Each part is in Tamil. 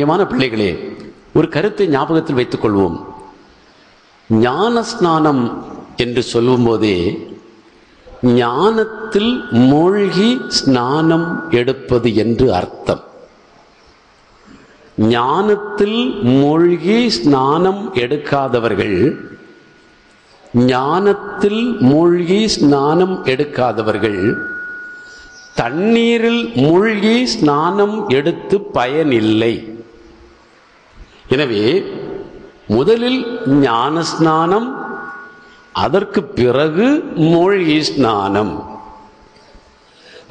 பிரியமான பிள்ளைகளே, ஒரு கருத்தை ஞாபகத்தில் வைத்துக் கொள்வோம். ஞான ஸ்நானம் என்று சொல்லும் போதே ஞானத்தில் மூழ்கி ஸ்நானம் எடுப்பது என்று அர்த்தம். ஞானத்தில் மூழ்கி ஸ்நானம் எடுக்காதவர்கள், ஞானத்தில் மூழ்கி ஸ்நானம் எடுக்காதவர்கள் தண்ணீரில் மூழ்கி ஸ்நானம் எடுத்து பயனில்லை. எனவே முதலில் ஞான ஸ்நானம், அதற்கு பிறகு மூழ்கி ஸ்நானம்.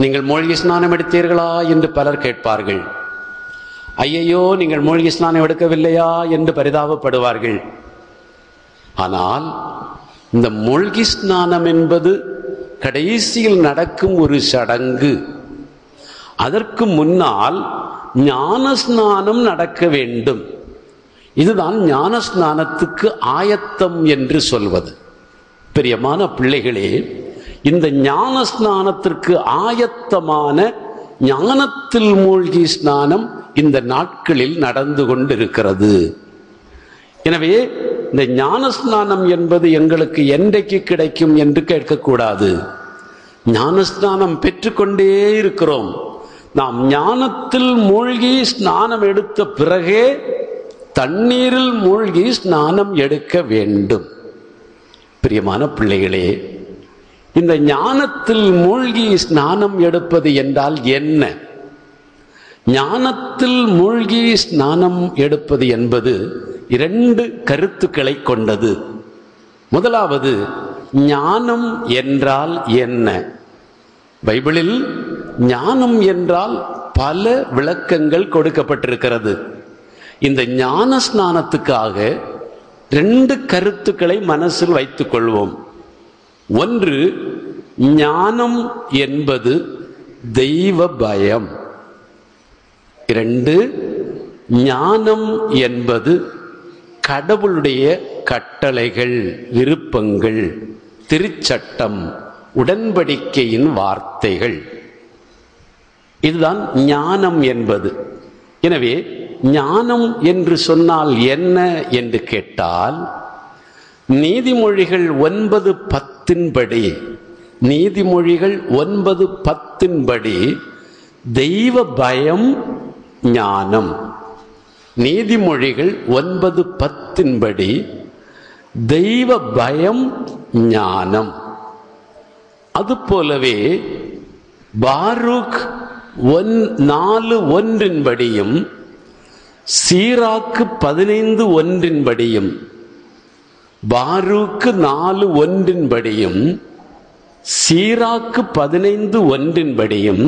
நீங்கள் மூழ்கி ஸ்நானம் எடுத்தீர்களா என்று பலர் கேட்பார்கள். ஐயையோ, நீங்கள் மூழ்கி ஸ்நானம் எடுக்கவில்லையா என்று பரிதாபப்படுவார்கள். ஆனால் இந்த மூழ்கி ஸ்நானம் என்பது கடைசியில் நடக்கும் ஒரு சடங்கு. அதற்கு முன்னால் ஞான ஸ்நானம் நடக்க வேண்டும். இதுதான் ஞான ஸ்நானத்துக்கு ஆயத்தம் என்று சொல்வது. பிரியமான பிள்ளைகளே, இந்த ஞான ஸ்நானத்திற்கு ஆயத்தமான ஞானத்தில் மூழ்கி ஸ்நானம் இந்த நாட்களில் நடந்து கொண்டிருக்கிறது. எனவே இந்த ஞான ஸ்நானம் என்பது எங்களுக்கு என்றைக்கு கிடைக்கும் என்று கேட்கக்கூடாது. ஞான ஸ்நானம் பெற்றுக்கொண்டே இருக்கிறோம். நாம் ஞானத்தில் மூழ்கி ஸ்நானம் எடுத்த பிறகே தண்ணீரில் மூழ்கி ஸ்நானம் எடுக்க வேண்டும். பிரியமான பிள்ளைகளே, இந்த ஞானத்தில் மூழ்கி ஸ்நானம் எடுப்பது என்றால் என்ன? ஞானத்தில் மூழ்கி ஸ்நானம் எடுப்பது என்பது இரண்டு கருத்துக்களை கொண்டது. முதலாவது, ஞானம் என்றால் என்ன? பைபிளில் ஞானம் என்றால் பல விளக்கங்கள் கொடுக்கப்பட்டிருக்கிறது. இந்த ஞான ஸ்நானத்துக்காக ரெண்டு கருத்துக்களை மனசில் வைத்துக் கொள்வோம். ஒன்று, ஞானம் என்பது தெய்வ பயம். இரண்டு, ஞானம் என்பது கடவுளுடைய கட்டளைகள், விருப்பங்கள், திருச்சட்டம், உடன்படிக்கையின் வார்த்தைகள். இதுதான் ஞானம் என்பது. எனவே ஞானம் என்று சொன்னால் என்ன என்று கேட்டால், நீதிமொழிகள் 9:10 படி, நீதிமொழிகள் 9:10 படி தெய்வ பயம் ஞானம். நீதிமொழிகள் 9:10 படி தெய்வ பயம் ஞானம். அதுபோலவே பாரூக் 4:1 படியும் சீராக்கு 15:1 படியும், பாரூக்கு 4:1 படியும் சீராக்கு 15:1 படியும்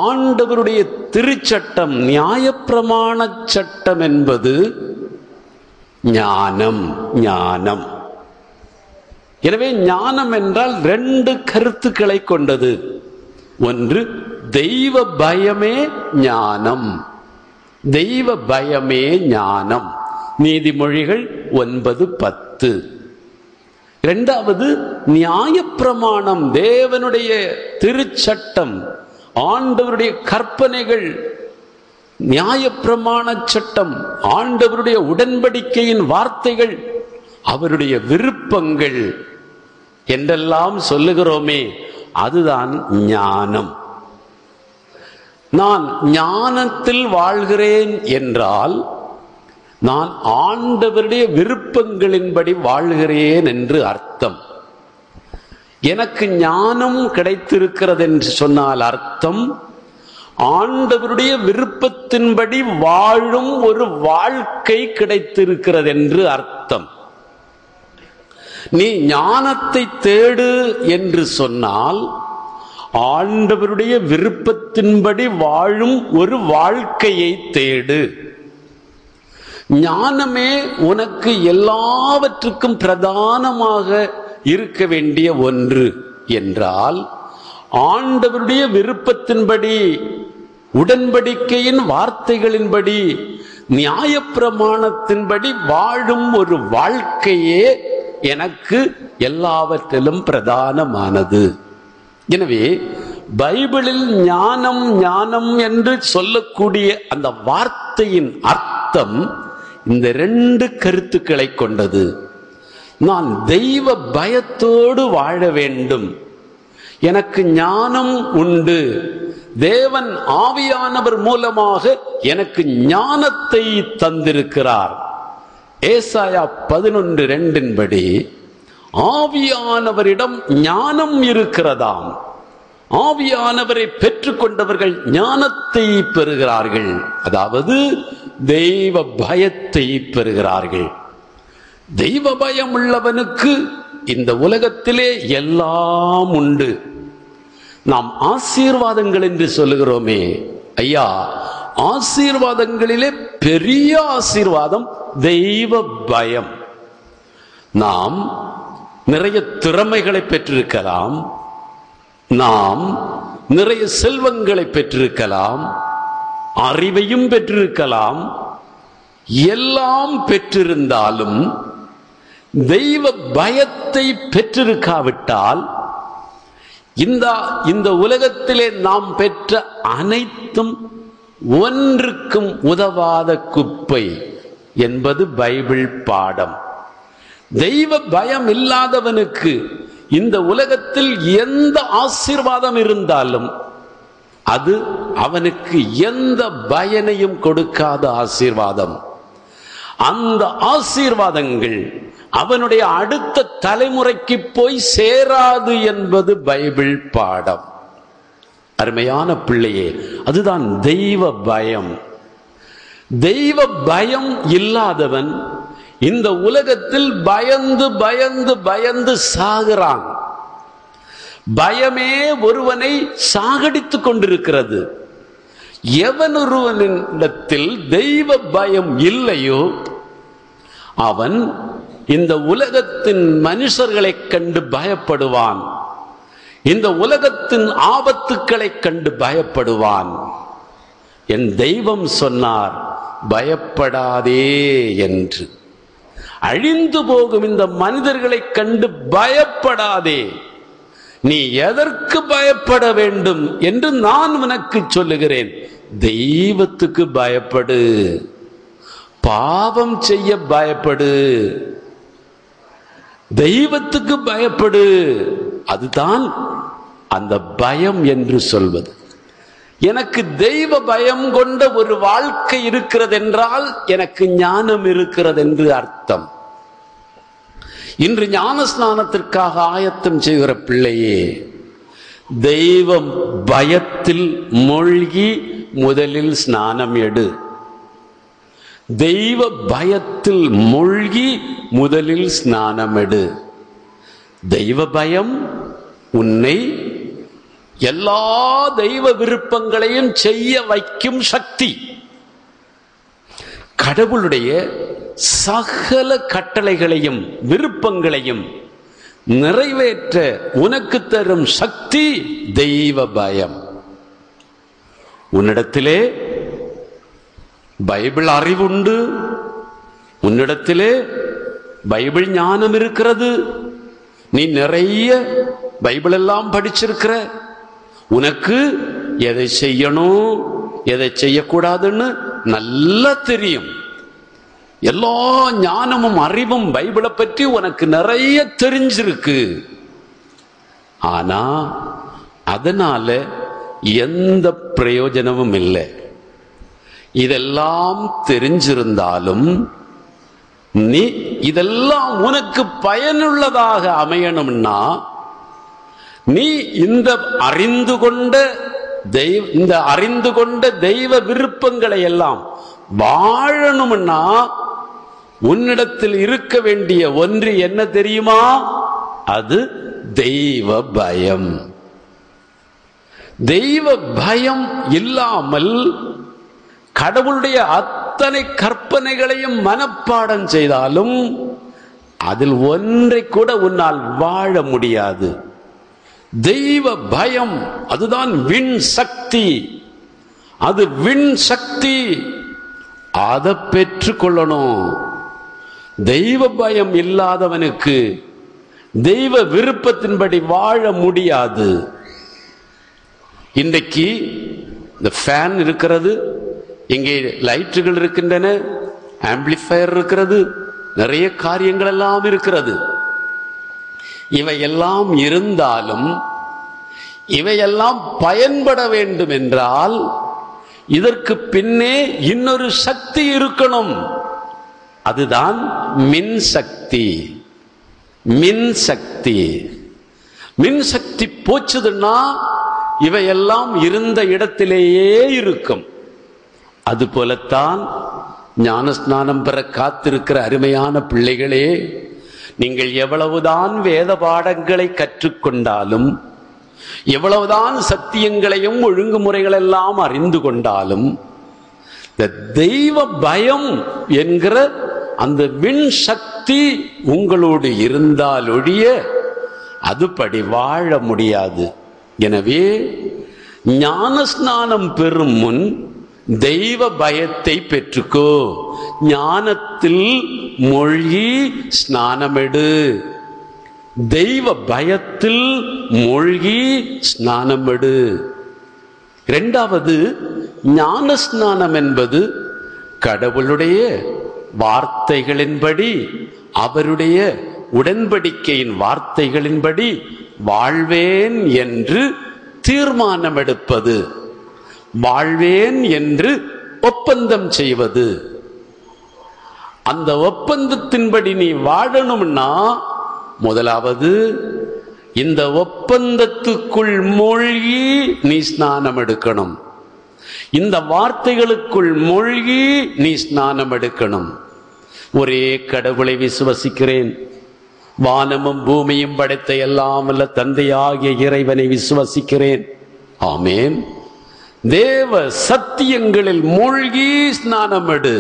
ஆண்டவருடைய திருச்சட்டம், நியாயப்பிரமாண சட்டம் என்பது ஞானம். ஞானம். எனவே ஞானம் என்றால் ரெண்டு கருத்துக்களை கொண்டது. ஒன்று, தெய்வ பயமே ஞானம். தெய்வ பயமே ஞானம். நீதிமொழிகள் 9:10. இரண்டாவது, நியாயப்பிரமாணம், தேவனுடைய திருச்சட்டம், ஆண்டவருடைய கற்பனைகள், நியாயப்பிரமாண சட்டம், ஆண்டவருடைய உடன்படிக்கையின் வார்த்தைகள், அவருடைய விருப்பங்கள் என்றெல்லாம் சொல்லுகிறோமே, அதுதான் ஞானம். நான் ஞானத்தில் வாழ்கிறேன் என்றால் நான் ஆண்டவருடைய விருப்பங்களின்படி வாழ்கிறேன் என்று அர்த்தம். எனக்கு ஞானம் கிடைத்திருக்கிறது என்று சொன்னால் அர்த்தம் ஆண்டவருடைய விருப்பத்தின்படி வாழும் ஒரு வாழ்க்கை கிடைத்திருக்கிறது என்று அர்த்தம். நீ ஞானத்தை தேடு என்று சொன்னால் ஆண்டவருடைய விருப்பத்தின்படி வாழும் ஒரு வாழ்க்கையை தேடு. ஞானமே உனக்கு எல்லாவற்றுக்கும் பிரதானமாக இருக்க வேண்டிய ஒன்று என்றால், ஆண்டவருடைய விருப்பத்தின்படி, உடன்படிக்கையின் வார்த்தைகளின்படி, நியாயப்பிரமாணத்தின்படி வாழும் ஒரு வாழ்க்கையே எனக்கு எல்லாவற்றிலும் பிரதானமானது. எனவே பைபிளில் ஞானம் ஞானம் என்று சொல்லக்கூடிய அந்த வார்த்தையின் அர்த்தம் இந்த 2 கருத்துக்களை கொண்டது. நான் தெய்வ பயத்தோடு வாழ வேண்டும், எனக்கு ஞானம் உண்டு, தேவன் ஆவியானவர் மூலமாக எனக்கு ஞானத்தை தந்திருக்கிறார். ஏசாயா 11:2 படி ஆவியானவரிடம் ஞானம் இருக்கிறதாம். ஆவியானவரை பெற்றுக்கொண்டவர்கள் ஞானத்தை பெறுகிறார்கள், அதாவது தெய்வ பயத்தை பெறுகிறார்கள். தெய்வ பயம் உள்ளவனுக்கு இந்த உலகத்திலே எல்லாம் உண்டு. நாம் ஆசீர்வாதங்கள் என்று சொல்லுகிறோமே, ஐயா, ஆசீர்வாதங்களிலே பெரிய ஆசீர்வாதம் தெய்வ பயம். நாம் நிறைய திறமைகளை பெற்றிருக்கலாம், நாம் நிறைய செல்வங்களை பெற்றிருக்கலாம், அறிவையும் பெற்றிருக்கலாம், எல்லாம் பெற்றிருந்தாலும் தெய்வ பயத்தை பெற்றிருக்காவிட்டால் இந்த உலகத்திலே நாம் பெற்ற அனைத்தும் ஒன்றுக்கும் உதவாத குப்பை என்பது பைபிள் பாடம். தெய்வ பயம் இல்லாதவனுக்கு இந்த உலகத்தில் எந்த ஆசீர்வாதம் இருந்தாலும் அது அவனுக்கு எந்த பயனையும் கொடுக்காத ஆசீர்வாதம். அந்த ஆசீர்வாதங்கள் அவனுடைய அடுத்த தலைமுறைக்கு போய் சேராது என்பது பைபிள் பாடம். அருமையான பிள்ளையே, அதுதான் தெய்வ பயம். தெய்வ பயம் இல்லாதவன் இந்த உலகத்தில் பயந்து பயந்து பயந்து சாகிறான். பயமே ஒருவனை சாகடித்துக் கொண்டிருக்கிறது. எவனொருவனிடத்தில் தெய்வ பயம் இல்லையோ அவன் இந்த உலகத்தின் மனுஷர்களை கண்டு பயப்படுவான், இந்த உலகத்தின் ஆபத்துக்களை கண்டு பயப்படுவான். என் தெய்வம் சொன்னார், பயப்படாதே என்று. அழிந்து போகும் இந்த மனிதர்களை கண்டு பயப்படாதே, நீ எதற்கு பயப்பட வேண்டும் என்று நான் உனக்கு சொல்லுகிறேன். தெய்வத்துக்கு பயப்படு, பாவம் செய்ய பயப்படு, தெய்வத்துக்கு பயப்படு. அதுதான் அந்த பயம் என்று சொல்வது. எனக்கு தெய்வ பயம் கொண்ட ஒரு வாழ்க்கை இருக்கிறது என்றால் எனக்கு ஞானம் இருக்கிறது என்று அர்த்தம். இன்று ஞான ஸ்நானத்திற்காக ஆயத்தம் செய்கிற பிள்ளையே, தெய்வ பயத்தில் மூழ்கி முதலில் ஸ்நானம் எடு. தெய்வ பயத்தில் மூழ்கி முதலில் ஸ்நானம் எடு. தெய்வ பயம் உன்னை எல்லா தெய்வ விருப்பங்களையும் செய்ய வைக்கும் சக்தி. கடவுளுடைய சகல கட்டளைகளையும் விருப்பங்களையும் நிறைவேற்ற உனக்கு தரும் சக்தி தெய்வ பயம். உன்னிடத்திலே பைபிள் அறிவுண்டு, உன்னிடத்திலே பைபிள் ஞானம் இருக்கிறது, நீ நிறைய பைபிள் எல்லாம் படிச்சிருக்கிற, உனக்கு எதை செய்யணும் எதை செய்யக்கூடாதுன்னு நல்லா தெரியும். எல்லா ஞானமும் அறிவும் பைபிளை பற்றி உனக்கு நிறைய தெரிஞ்சிருக்கு. ஆனா அதனால எந்த பிரயோஜனமும் இல்லை. இதெல்லாம் தெரிஞ்சிருந்தாலும் நீ இதெல்லாம் உனக்கு பயனுள்ளதாக அமையணும்னா நீ இந்த அறிந்து கொண்ட தெய்வ விருப்பங்களை எல்லாம் வாழணும்னா உன்னிடத்தில் இருக்க வேண்டிய ஒன்று என்ன தெரியுமா? அது தெய்வ பயம். தெய்வ பயம் இல்லாமல் கடவுளுடைய அத்தனை கற்பனைகளையும் மனப்பாடம் செய்தாலும் அதில் ஒன்றை கூட உன்னால் வாழ முடியாது. தெய்வ பயம் அதுதான் விண் சக்தி. அது விண் சக்தி. அதை பெற்றுக்கொள்ளணும். தெய்வ பயம் இல்லாதவனுக்கு தெய்வ விருப்பத்தின்படி வாழ முடியாது. இன்றைக்கு இந்த ஃபேன் இருக்கிறது, இங்கே லைட்டுகள் இருக்கின்றன, ஆம்பிளிஃபயர் இருக்கிறது, நிறைய காரியங்கள் எல்லாம் இருக்கிறது. இவையெல்லாம் இருந்தாலும் இவையெல்லாம் பயன்பட வேண்டும் என்றால் இதற்கு பின்னே இன்னொரு சக்தி இருக்கணும். அதுதான் மின்சக்தி. மின்சக்தி மின்சக்தி போச்சுதுன்னா இவையெல்லாம் இருந்த இடத்திலேயே இருக்கும். அதுபோலத்தான் ஞானஸ்நானம் பெற காத்திருக்கிற அருமையான பிள்ளைகளே, நீங்கள் எவ்வளவுதான் வேத பாடங்களை கற்றுக்கொண்டாலும், எவ்வளவுதான் சத்தியங்களையும் ஒழுங்குமுறைகளெல்லாம் அறிந்து கொண்டாலும், இந்த தெய்வ பயம் என்கிற அந்த மின் சக்தி உங்களோடு இருந்தால் ஒழிய அதுபடி வாழ முடியாது. எனவே ஞானஸ்நானம் பெறும் முன் தெய்வ பயத்தை பெற்றுக்கோ. ஞானத்தில் மூழ்கி ஸ்நானமெடு. தெய்வ பயத்தில் மூழ்கி ஸ்நானமெடு. இரண்டாவது, ஞான ஸ்நானம் என்பது கடவுளுடைய வார்த்தைகளின்படி, அவருடைய உடன்படிக்கையின் வார்த்தைகளின்படி வாழ்வேன் என்று தீர்மானம் எடுப்பது, வாழ்வேன் என்று ஒப்பந்தம் செய்வது. அந்த ஒப்பந்தத்தின்படி நீ வாழணும்னா முதலாவது இந்த ஒப்பந்தத்துக்குள் மூழ்கி நீ ஸ்நானம் எடுக்கணும். இந்த வார்த்தைகளுக்குள் மூழ்கி நீ ஸ்நானம் எடுக்கணும். ஒரே கடவுளை விசுவசிக்கிறேன், வானமும் பூமியும் படைத்த எல்லாம் வல்ல தந்தையாகிய இறைவனை விசுவசிக்கிறேன். ஆமேன். தேவ சத்தியங்களில் மூழ்கி ஸ்நானம் எடு.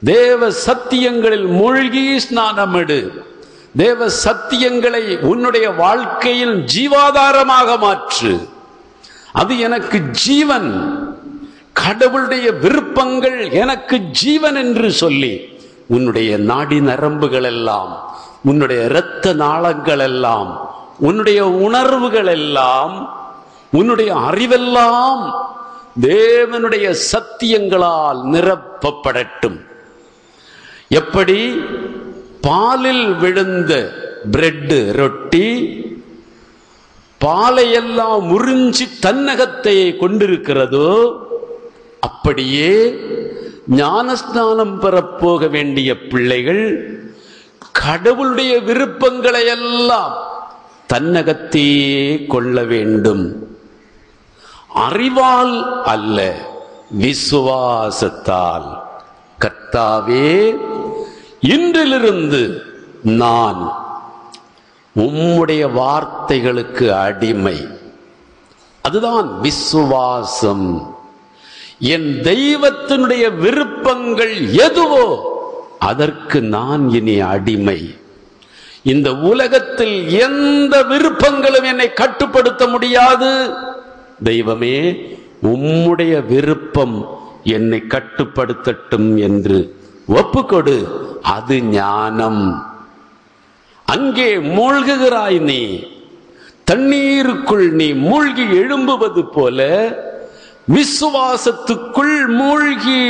தேவ சத்தியங்களில் மூழ்கி ஸ்நானம் எடு. தேவ சத்தியங்களை உன்னுடைய வாழ்க்கையில் ஜீவாதாரமாக மாற்று. அது எனக்கு ஜீவன், கடவுளுடைய விருப்பங்கள் எனக்கு ஜீவன் என்று சொல்லி உன்னுடைய நாடி நரம்புகள் எல்லாம், உன்னுடைய இரத்த நாளங்கள் எல்லாம், உன்னுடைய உணர்வுகள் எல்லாம், உன்னுடைய அறிவெல்லாம் தேவனுடைய சத்தியங்களால் நிரப்பப்படட்டும். எப்படி பாலில் விழுந்த பிரெட் ரொட்டி பாலையெல்லாம் உறிஞ்சி தன்னகத்தை கொண்டிருக்கிறதோ, அப்படியே ஞானஸ்நானம் பெறப்போக வேண்டிய பிள்ளைகள் கடவுளுடைய விருப்பங்களை எல்லாம் தன்னகத்தையே கொள்ள வேண்டும். அறிவால் அல்ல, விசுவாசத்தால். கர்த்தாவே, இன்றிலிருந்து நான் உம்முடைய வார்த்தைகளுக்கு அடிமை. அதுதான் விசுவாசம். என் தெய்வத்தினுடைய விருப்பங்கள் எதுவோ அதற்கு நான் இனி அடிமை. இந்த உலகத்தில் எந்த விருப்பங்களும் என்னை கட்டுப்படுத்த முடியாது. தெய்வமே, உம்முடைய விருப்பம் என்னை கட்டுப்படுத்தட்டும் என்று ஒப்புக்கொடு. அது ஞானம். அங்கே மூழ்குகிறாய் நீ, தண்ணீருக்குள் நீ மூழ்கி எழும்புவது போல விசுவாசத்துக்குள் மூழ்கி.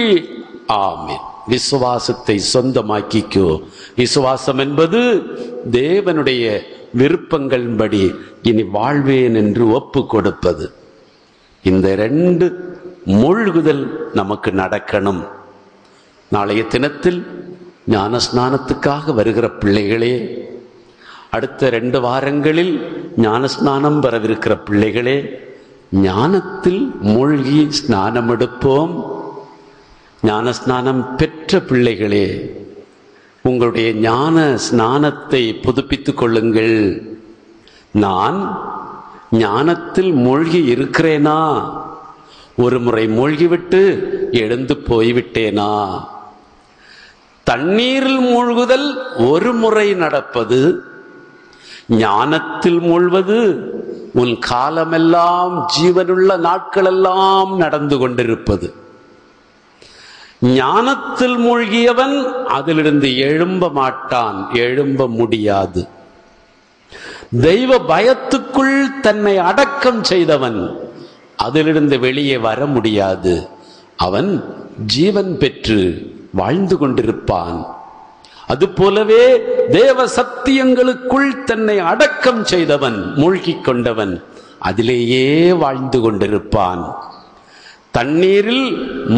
ஆமென். விசுவாசத்தை சொந்தமாக்கிக்கோ. விசுவாசம் என்பது தேவனுடைய விருப்பங்களின்படி இனி வாழ்வேன் என்று ஒப்பு கொடுப்பது. இந்த ரெண்டு மூழ்குதல் நமக்கு நடக்கணும். நாளைய தினத்தில் ஞான ஸ்நானத்துக்காக வருகிற பிள்ளைகளே, அடுத்த 2 வாரங்களில் ஞான ஸ்நானம் பெறவிருக்கிற பிள்ளைகளே, ஞானத்தில் மூழ்கி ஸ்நானம் எடுப்போம். ஞான ஸ்நானம் பெற்ற பிள்ளைகளே, உங்களுடைய ஞான ஸ்நானத்தை புதுப்பித்துக் கொள்ளுங்கள். நான் ஞானத்தில் மூழ்கி இருக்கிறேனா? ஒரு முறை மூழ்கிவிட்டு எழுந்து போய்விட்டேனா? தண்ணீரில் மூழ்குதல் ஒரு முறை நடப்பது, ஞானத்தில் மூழ்வது உன் காலமெல்லாம், ஜீவனுள்ள நாட்களெல்லாம் நடந்து கொண்டிருப்பது. ஞானத்தில் மூழ்கியவன் அதிலிருந்து எழும்ப மாட்டான், எழும்ப முடியாது. தெய்வ பயத்துக்குள் தன்னை அடக்கம் செய்தவன் அதிலிருந்து வெளியே வர முடியாது. அவன் ஜீவன் பெற்று வாழ்ந்து கொண்டிருப்பான். அதுபோலவே தேவ சத்தியங்களுக்குள் தன்னை அடக்கம் செய்தவன், மூழ்கிக் கொண்டவன் அதிலேயே வாழ்ந்து கொண்டிருப்பான். தண்ணீரில்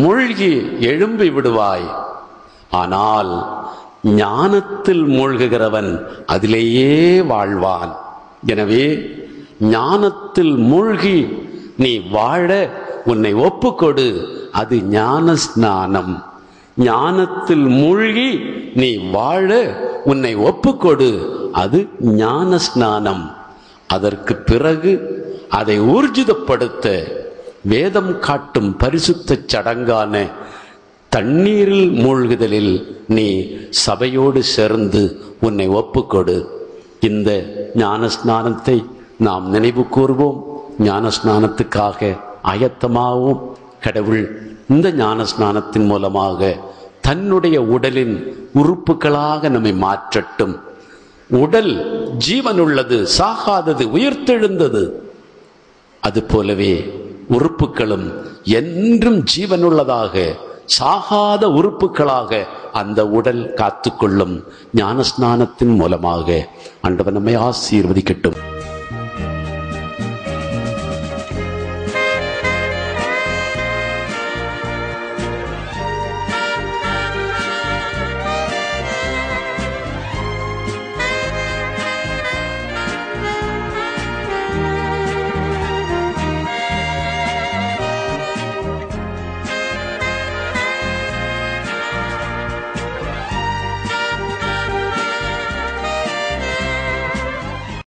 மூழ்கி எழும்பி விடுவாய், ஆனால் ஞானத்தில் மூழ்குகிறவன் அதிலேயே வாழ்வான். எனவே ஞானத்தில் மூழ்கி நீ வாழ உன்னை ஒப்புக்கொடு, அது ஞான ஸ்நானம். ஞானத்தில் மூழ்கி நீ வாழ உன்னை ஒப்புக்கொடு, அது ஞான ஸ்நானம். அதற்கு பிறகு அதை ஊர்ஜிதப்படுத்த வேதம் காட்டும் பரிசுத்த சடங்கான தண்ணீரில் மூழ்குதலில் நீ சபையோடு சேர்ந்து உன்னை ஒப்புக்கொடு. இந்த ஞான ஸ்நானத்தை நாம் நினைவு கூர்வோம். ஞான ஸ்நானத்துக்காக ஆயத்தமாவோம். கடவுள் இந்த ஞான ஸ்நானத்தின் மூலமாக தன்னுடைய உடலின் உறுப்புகளாக நம்மை மாற்றட்டும். உடல் ஜீவனுள்ளது, சாகாதது, உயிர்த்தெழுந்தது. அதுபோலவே உறுப்புகளும் என்றும் ஜீவனுள்ளதாக, சாகாத உறுப்புகளாக அந்த உடல் காத்துக்கொள்ளும். ஞான ஸ்நானத்தின் மூலமாக ஆண்டவர் நம்மை ஆசீர்வதிக்கட்டும்.